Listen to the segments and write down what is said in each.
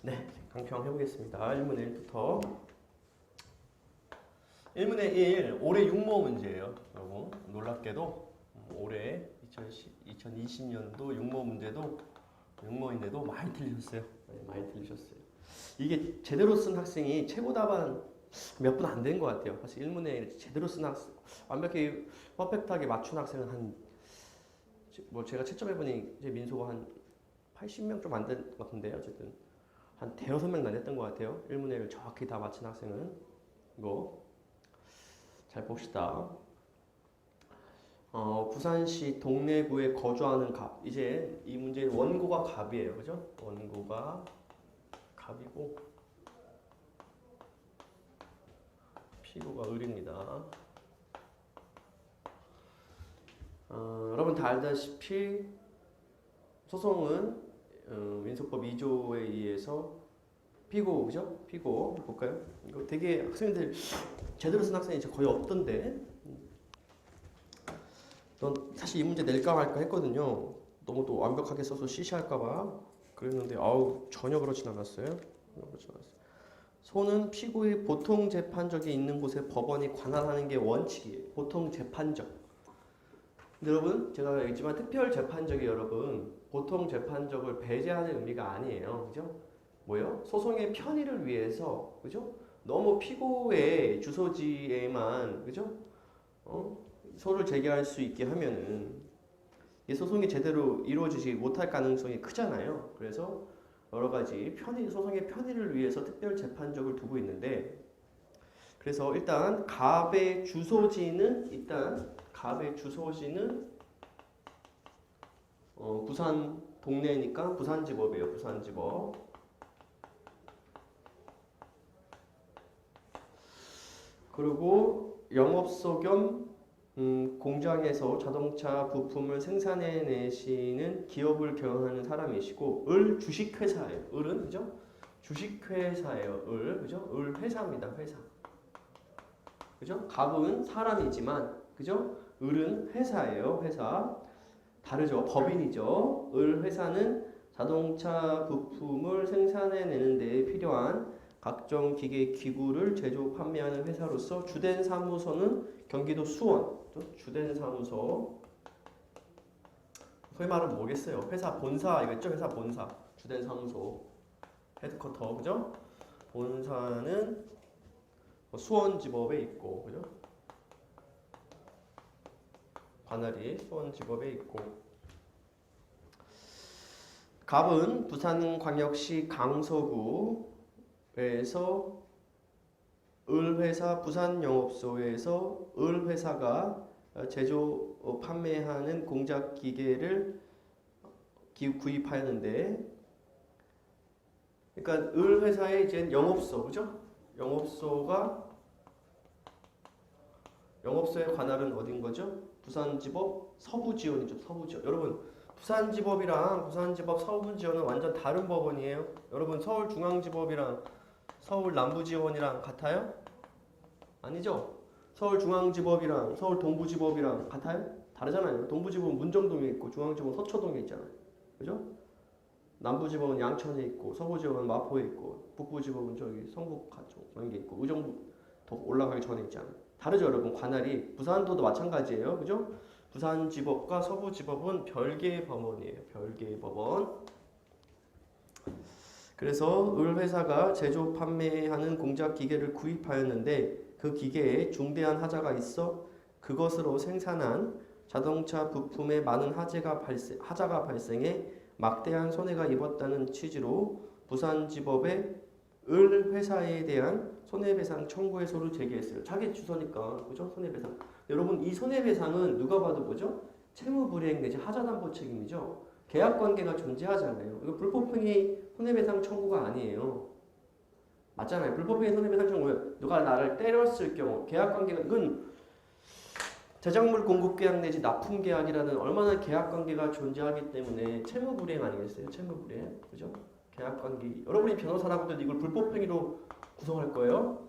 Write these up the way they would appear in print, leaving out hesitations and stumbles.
네, 강평 해보겠습니다. 1문의 1부터 1문의 1 올해 육모 문제예요. 여러분 놀랍게도 올해 2020년도 육모 문제도 육모인데도 많이 틀리셨어요. 네, 많이 틀리셨어요. 이게 제대로 쓴 학생이 최고 답안 몇 분 안 된 것 같아요. 사실 1문의 1 제대로 쓴 학생, 완벽히 퍼펙트하게 맞춘 학생은 뭐 제가 채점해보니 이제 민소가 한 80명 좀 안 된 것 같은데 어쨌든 한 대여섯 명 나냈던 것 같아요. 1문의 1을 정확히 다 맞힌 학생은. 이거 잘 봅시다. 부산시 동래구에 거주하는 갑. 이제 이 문제 원고가 갑이에요. 그죠? 원고가 갑이고 피고가 을입니다. 여러분 다 알다시피 소송은 민소법 2조에 의해서 피고, 그죠? 피고 볼까요? 이거 되게 학생들 제대로 쓴 학생이 거의 없던데. 넌 사실 이 문제 낼까 말까 했거든요. 너무 또 완벽하게 써서 시시할까봐 그랬는데 전혀 그렇진 않았어요. 소는 피고의 보통 재판적이 있는 곳에 법원이 관할하는 게 원칙이에요. 보통 재판적. 근데 여러분 제가 얘기했지만 특별 재판적이 여러분 보통 재판적을 배제하는 의미가 아니에요. 그죠? 뭐요? 소송의 편의를 위해서, 그죠? 너무 피고의 주소지에만, 그죠? 소를 제기할 수 있게 하면은 이 소송이 제대로 이루어지지 못할 가능성이 크잖아요. 그래서 여러 가지 소송의 편의를 위해서 특별 재판적을 두고 있는데, 그래서 일단 갑의 주소지는 부산 동네니까 부산지법이에요. 부산지법. 그리고 영업소 겸 공장에서 자동차 부품을 생산해내시는 기업을 경영하는 사람이시고 을 주식회사예요. 을은 그죠? 주식회사예요. 그죠? 을 회사입니다. 회사. 그죠? 갑은 사람이지만 그죠? 을은 회사예요. 회사. 다르죠. 법인이죠. 을 회사는 자동차 부품을 생산해내는 데 필요한 각종 기계 기구를 제조 판매하는 회사로서 주된 사무소는 경기도 수원. 주된 사무소. 소위 말하면 뭐겠어요? 회사 본사 이거죠? 회사 본사. 주된 사무소. 헤드쿼터. 그죠? 본사는 수원지법에 있고, 그죠? 관할이 수원지법에 있고. 갑은 부산광역시 강서구에서 을회사 부산영업소에서 을회사가 제조 판매하는 공작기계를 구입하였는데, 그러니까 을회사의 이제 영업소, 그죠? 영업소의 관할은 어딘 거죠? 부산지법 서부지원이죠. 서부지원. 여러분 부산지법이랑 부산지법 서부지원은 완전 다른 법원이에요. 여러분 서울중앙지법이랑 서울남부지원이랑 같아요? 아니죠? 서울중앙지법이랑 서울동부지법이랑 같아요? 다르잖아요. 동부지법은 문정동에 있고 중앙지법은 서초동에 있잖아요. 그죠? 남부지법은 양천에 있고 서부지법은 마포에 있고 북부지법은 저기 성북 가쪽 그런 게 있고 의정부 더 올라가기 전에 있잖아요. 다르죠 여러분. 관할이. 부산도도 마찬가지예요. 그죠? 부산지법과 서부지법은 별개의 법원이에요. 별개의 법원. 그래서 을회사가 제조 판매하는 공작 기계를 구입하였는데 그 기계에 중대한 하자가 있어 그것으로 생산한 자동차 부품에 많은 하자가 발생해 막대한 손해가 입었다는 취지로 부산지법에 을회사에 대한 손해배상 청구해소를 제기했어요. 자기 주소니까 그죠? 손해배상. 여러분 이 손해배상은 누가 봐도 뭐죠? 채무불이행 내지 하자담보 책임이죠. 계약관계가 존재하잖아요. 이거 불법행위 손해배상 청구가 아니에요. 맞잖아요. 불법행위 손해배상 청구는 누가 나를 때렸을 경우 계약관계가 이건 제작물 공급 계약 내지 납품 계약이라는 얼마나 계약관계가 존재하기 때문에 채무불이행 아니겠어요? 채무불이행. 그죠? 계약관계. 여러분이 변호사라고도 이걸 불법행위로 구성할 거예요.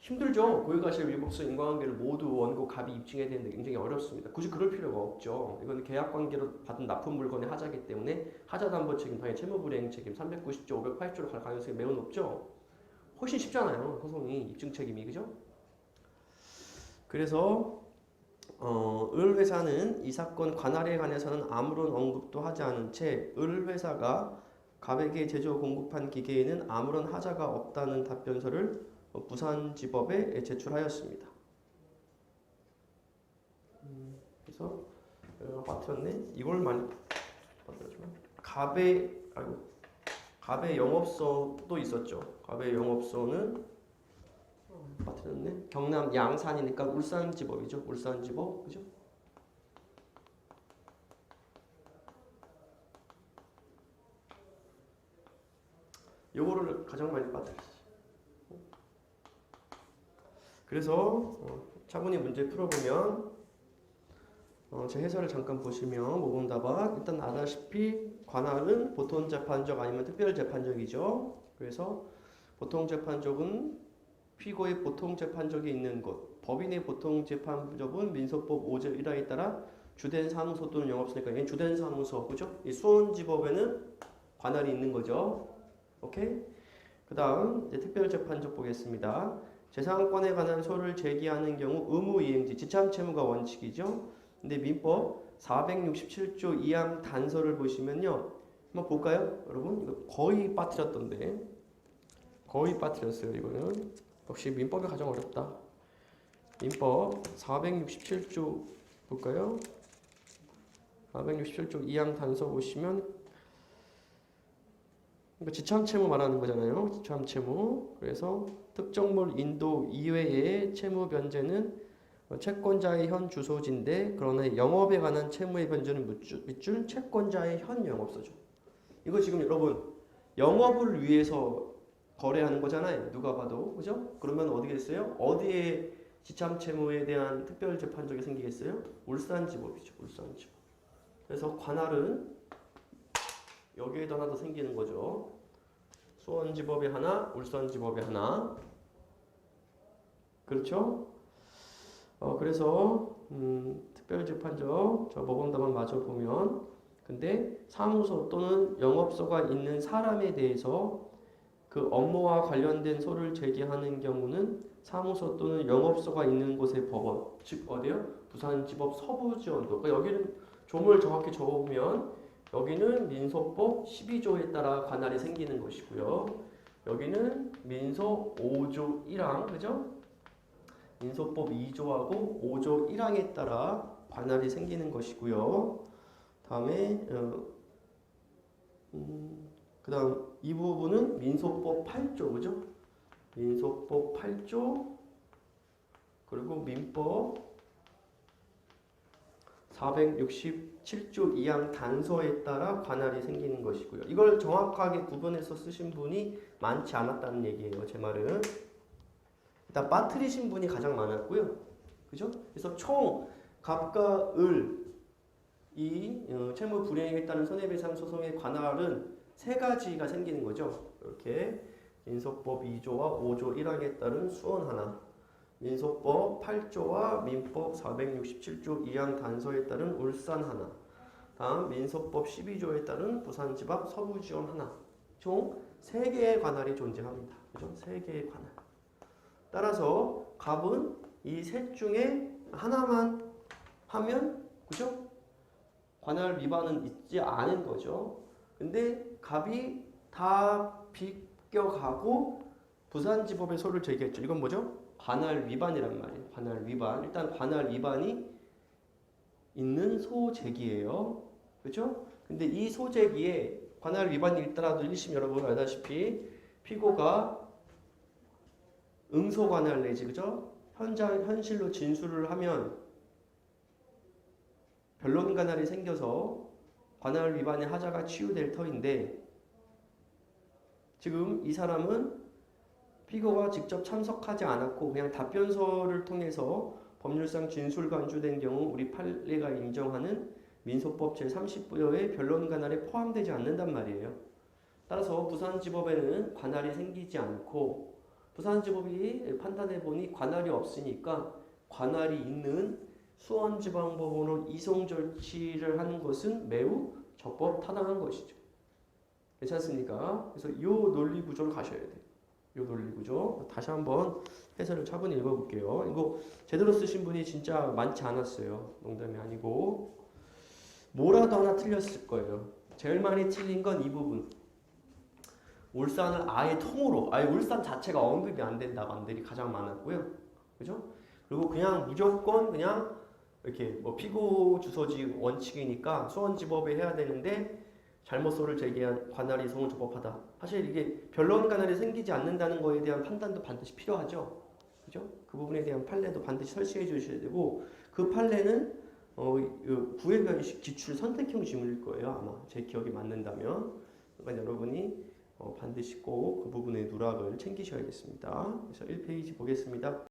힘들죠. 고유가실 위법성 인과관계를 모두 원고 갑이 입증해야 되는데 굉장히 어렵습니다. 굳이 그럴 필요가 없죠. 이건 계약관계로 받은 납품 물건의 하자이기 때문에 하자담보 책임, 당해 채무불이행 책임 390조, 508조로 갈 가능성이 매우 높죠. 훨씬 쉽잖아요. 소송이 입증 책임이 그죠? 그래서 을회사는 이 사건 관할에 관해서는 아무런 언급도 하지 않은 채 을회사가 갑에게 제조 공급한 기계에는 아무런 하자가 없다는 답변서를 부산지법에 제출하였습니다. 그래서 빠뜨렸네. 이걸 많이 빠뜨렸지만 갑의 영업소도 있었죠. 갑의 영업소는 빠뜨렸네. 경남 양산이니까 울산지법이죠. 울산지법 그죠? 요거를 가장 많이 빠뜨렸어요. 그래서 차분히 문제 풀어보면 제 해설을 잠깐 보시면 모범답안 일단 아다시피 관할은 보통재판적 아니면 특별재판적이죠. 그래서 보통재판적은 피고의 보통재판적이 있는 곳, 법인의 보통재판적은 민소법 5조 1항에 따라 주된 사무소 또는 영업소니까 얘는 주된 사무소 그죠? 이 수원지법에는 관할이 있는 거죠. 오케이? 그 다음 특별재판적 보겠습니다. 재산권에 관한 소를 제기하는 경우 의무이행지, 지참채무가 원칙이죠. 근데 민법 467조 2항 단서를 보시면요. 한번 볼까요? 여러분 이거 거의 빠뜨렸던데 거의 빠뜨렸어요. 이거는 역시 민법이 가장 어렵다. 민법 467조 볼까요? 467조 2항 단서 보시면 지참채무 말하는 거잖아요. 지참채무. 그래서 특정물 인도 이외의 채무 변제는 채권자의 현 주소지인데 그러나 영업에 관한 채무의 변제는 밑줄 채권자의 현 영업소죠. 이거 지금 여러분 영업을 위해서 거래하는 거잖아요. 누가 봐도 그죠? 그러면 어디겠어요? 어디에 지참채무에 대한 특별재판적이 생기겠어요? 울산지법이죠. 울산지법. 그래서 관할은 여기에도 하나 더 생기는 거죠. 수원지법에 하나, 울산지법에 하나. 그렇죠? 그래서 특별재판적 저 모범답안 마저 보면 근데 사무소 또는 영업소가 있는 사람에 대해서 그 업무와 관련된 소를 제기하는 경우는 사무소 또는 영업소가 있는 곳의 법원 즉 어디요? 부산지법 서부지원도. 그러니까 여기는 조문을 정확히 적어보면 여기는 민소법 12조에 따라 관할이 생기는 것이고요. 여기는 민소 5조 1항 그죠? 민소법 2조하고 5조 1항에 따라 관할이 생기는 것이고요. 다음에 그다음 이 부분은 민소법 8조 그죠? 민소법 8조 그리고 민법 467조 2항 단서에 따라 관할이 생기는 것이고요. 이걸 정확하게 구분해서 쓰신 분이 많지 않았다는 얘기예요. 제 말은. 일단 빠뜨리신 분이 가장 많았고요. 그죠? 그래서 총 갑과 을 이 채무 불이행에 따른 손해배상 소송의 관할은 세 가지가 생기는 거죠. 이렇게 민소법 2조와 5조 1항에 따른 수원 하나, 민소법 8조와 민법 467조 2항 단서에 따른 울산 하나, 다음 민소법 12조에 따른 부산지법 서부지원 하나, 총 3개의 관할이 존재합니다. 그죠? 3개의 관할. 따라서 갑은 이 셋 중에 하나만 하면 그죠? 관할 위반은 있지 않은 거죠. 근데 갑이 다 비껴가고 부산지법에 소를 제기했죠. 이건 뭐죠? 관할 위반이란 말이에요. 관할 위반. 일단 관할 위반이 있는 소제기예요. 그렇죠? 근데 이 소제기에 관할 위반이 있더라도 1심 여러분 알다시피 피고가 응소관할 내지 그죠? 현실로 진술을 하면 변론 관할이 생겨서 관할 위반의 하자가 치유될 터인데 지금 이 사람은 피고가 직접 참석하지 않았고 그냥 답변서를 통해서 법률상 진술 간주된 경우 우리 판례가 인정하는 민소법 제30부여의 변론 관할에 포함되지 않는단 말이에요. 따라서 부산지법에는 관할이 생기지 않고 부산지법이 판단해보니 관할이 없으니까 관할이 있는 수원지방법원으로 이송 절취를 하는 것은 매우 적법 타당한 것이죠. 괜찮습니까? 그래서 이 논리 구조를 가셔야 돼요. 이 논리 구조 다시 한번 해설을 차분히 읽어볼게요. 이거 제대로 쓰신 분이 진짜 많지 않았어요. 농담이 아니고 뭐라도 하나 틀렸을 거예요. 제일 많이 틀린 건 이 부분. 울산을 아예 통으로, 아예 울산 자체가 언급이 안 된다 반들이 가장 많았고요. 그죠? 그리고 그냥 무조건 그냥 이렇게 뭐 피고 주소지 원칙이니까 수원지법에 해야 되는데 잘못소를 제기한 관할이 이송은 적법하다. 사실 이게 변론 관할이 생기지 않는다는 거에 대한 판단도 반드시 필요하죠. 그죠? 그 부분에 대한 판례도 반드시 설치해 주셔야 되고 그 판례는 구획변식 기출 선택형 지문일 거예요. 아마 제 기억이 맞는다면. 그러니까 여러분이 반드시 꼭 그 부분의 누락을 챙기셔야겠습니다. 그래서 1페이지 보겠습니다.